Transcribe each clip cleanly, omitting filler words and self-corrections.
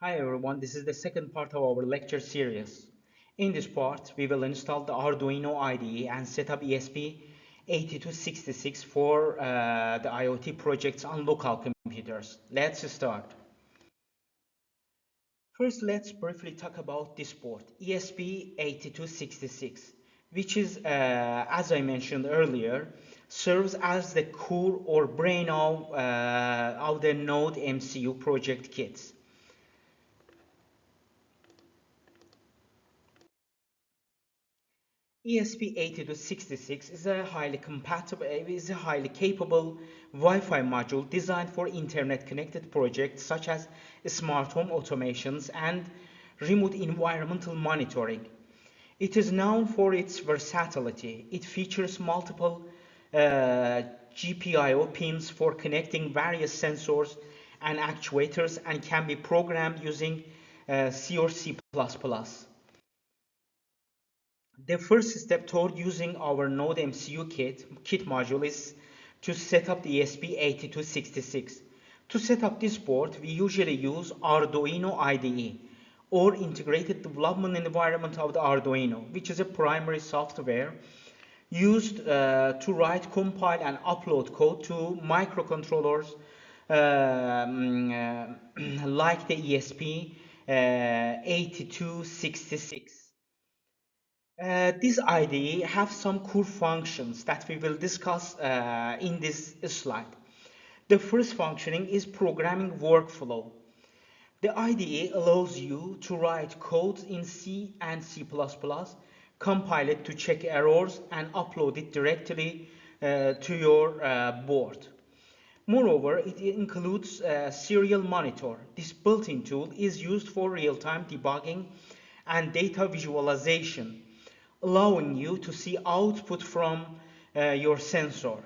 Hi everyone, this is the second part of our lecture series. In this part, we will install the Arduino IDE and set up ESP8266 for the IoT projects on local computers. Let's start. First, let's briefly talk about this board, ESP8266, which is, as I mentioned earlier, serves as the core or brain of the Node MCU project kits. ESP8266 is a highly capable Wi-Fi module designed for internet-connected projects such as smart home automations and remote environmental monitoring. It is known for its versatility. It features multiple GPIO pins for connecting various sensors and actuators and can be programmed using C or C++. The first step toward using our Node MCU kit module is to set up the ESP8266. To set up this board, we usually use Arduino IDE or Integrated Development Environment of the Arduino, which is a primary software used to write, compile, and upload code to microcontrollers like the ESP8266. This IDE have some core functions that we will discuss in this slide. The first functioning is programming workflow. The IDE allows you to write code in C and C++, compile it to check errors, and upload it directly to your board. Moreover, it includes Serial Monitor. This built-in tool is used for real-time debugging and data visualization, allowing you to see output from your sensor.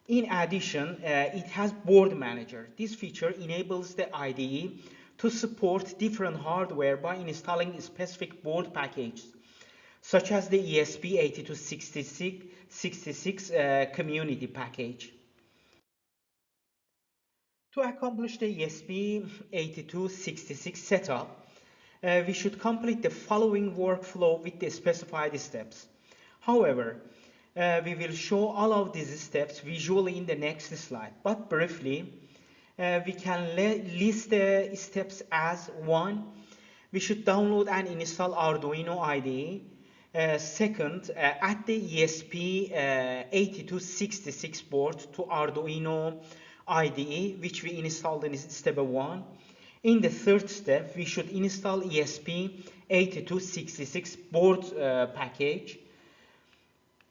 In addition, it has Board Manager. This feature enables the IDE to support different hardware by installing specific board packages, such as the ESP8266 community package. To accomplish the ESP8266 setup, we should complete the following workflow with the specified steps. However, we will show all of these steps visually in the next slide, but briefly, we can list the steps as 1. We should download and install Arduino IDE. Second, add the ESP8266 board to Arduino IDE, which we installed in step 1. In the third step, we should install ESP8266 board package.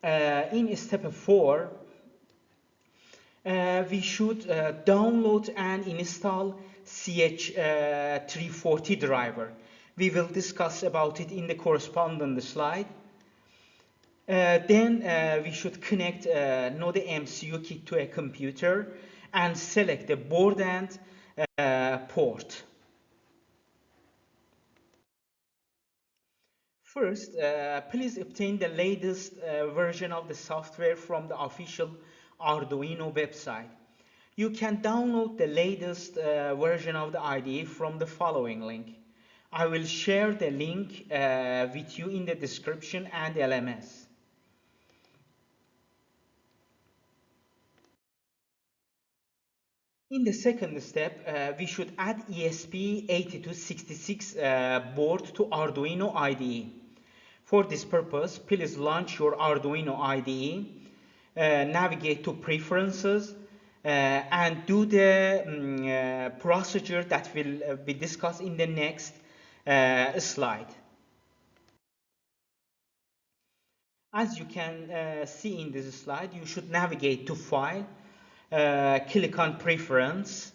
In step 4, we should download and install CH340 driver. We will discuss about it in the corresponding slide. Then we should connect Node MCU kit to a computer and select the board and port. First, please obtain the latest version of the software from the official Arduino website. You can download the latest version of the IDE from the following link. I will share the link with you in the description and LMS. In the second step, we should add ESP8266 board to Arduino IDE. For this purpose, please launch your Arduino IDE, navigate to Preferences, and do the procedure that will be discussed in the next slide. As you can see in this slide, you should navigate to File, click on Preference,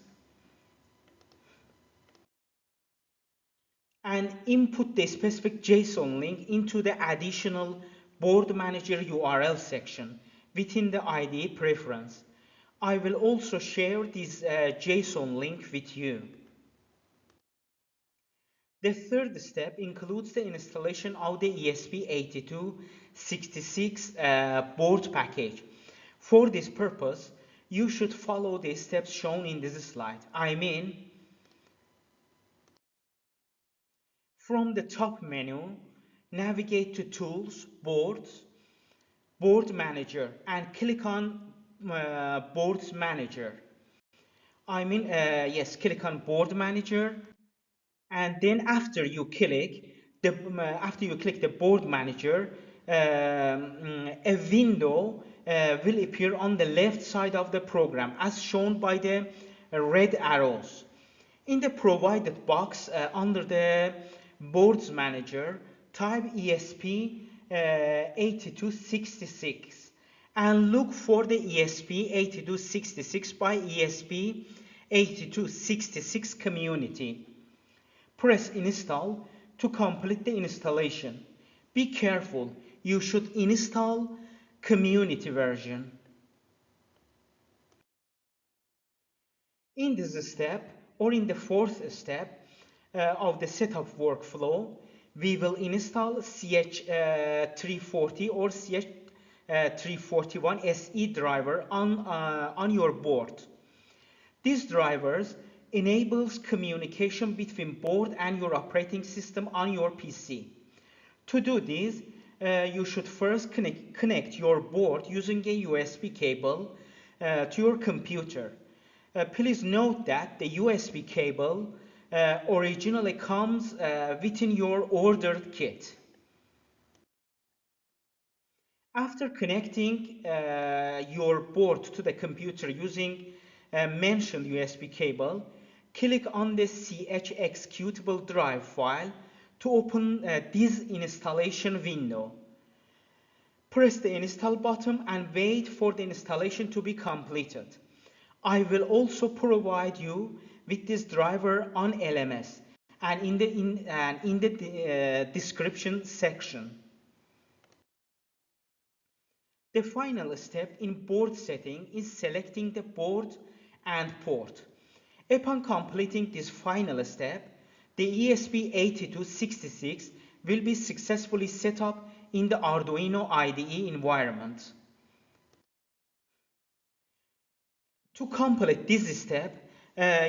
and input the specific JSON link into the additional Board Manager URL section within the IDE preference. I will also share this JSON link with you. The third step includes the installation of the ESP8266 board package. For this purpose, you should follow the steps shown in this slide. I mean, From the top menu, navigate to Tools, Boards, Board Manager, and click on Boards Manager. Click on Board Manager, and then after you click the Board Manager, a window will appear on the left side of the program as shown by the red arrows. In the provided box under the Boards Manager, type ESP8266 and look for the ESP8266 by ESP8266 community. Press install to complete the installation. Be careful, you should install community version. In this step, or in the fourth step of the setup workflow, we will install CH340 or CH341 SE driver on your board. These drivers enables communication between board and your operating system on your PC. To do this, you should first connect your board using a USB cable to your computer. Please note that the USB cable originally comes within your ordered kit. After connecting your board to the computer using mentioned USB cable, click on the CH executable drive file to open this installation window. Press the install button and wait for the installation to be completed. I will also provide you with this driver on LMS and in the description section. The final step in board setting is selecting the board and port. Upon completing this final step, the ESP8266 will be successfully set up in the Arduino IDE environment. To complete this step,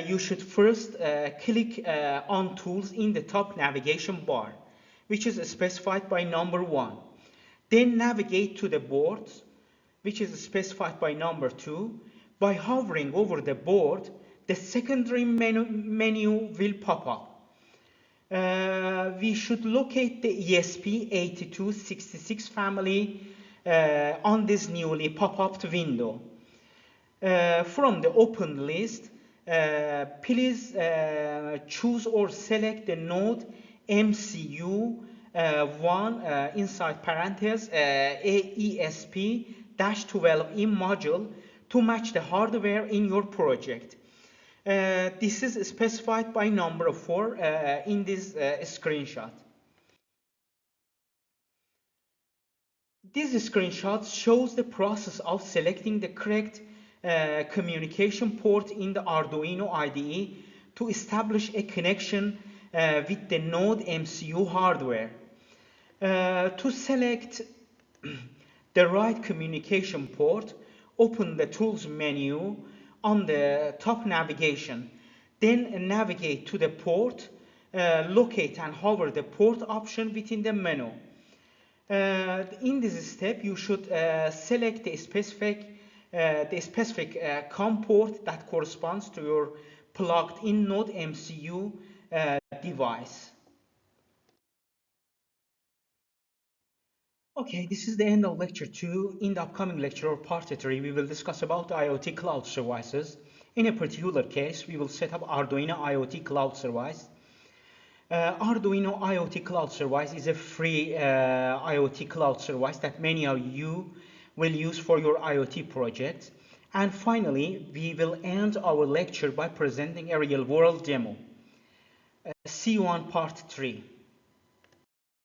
you should first click on Tools in the top navigation bar, which is specified by number 1. Then navigate to the boards, which is specified by number 2. By hovering over the board, the secondary menu will pop up. We should locate the ESP8266 family on this newly pop-up window. From the open list, please choose or select the node MCU1 inside parentheses ESP-12E module to match the hardware in your project. This is specified by number 4 in this screenshot. This screenshot shows the process of selecting the correct communication port in the Arduino IDE to establish a connection with the Node MCU hardware. To select the right communication port, open the Tools menu on the top navigation. Then navigate to the port, locate and hover the port option within the menu. In this step, you should select the specific COM port that corresponds to your plugged-in Node MCU device. Okay, this is the end of lecture 2. In the upcoming lecture or part 3, we will discuss about IoT cloud services. In a particular case, we will set up Arduino IoT cloud service. Arduino IoT cloud service is a free IoT cloud service that many of you will use for your IoT projects. And finally, we will end our lecture by presenting a real-world demo. See you on part 3.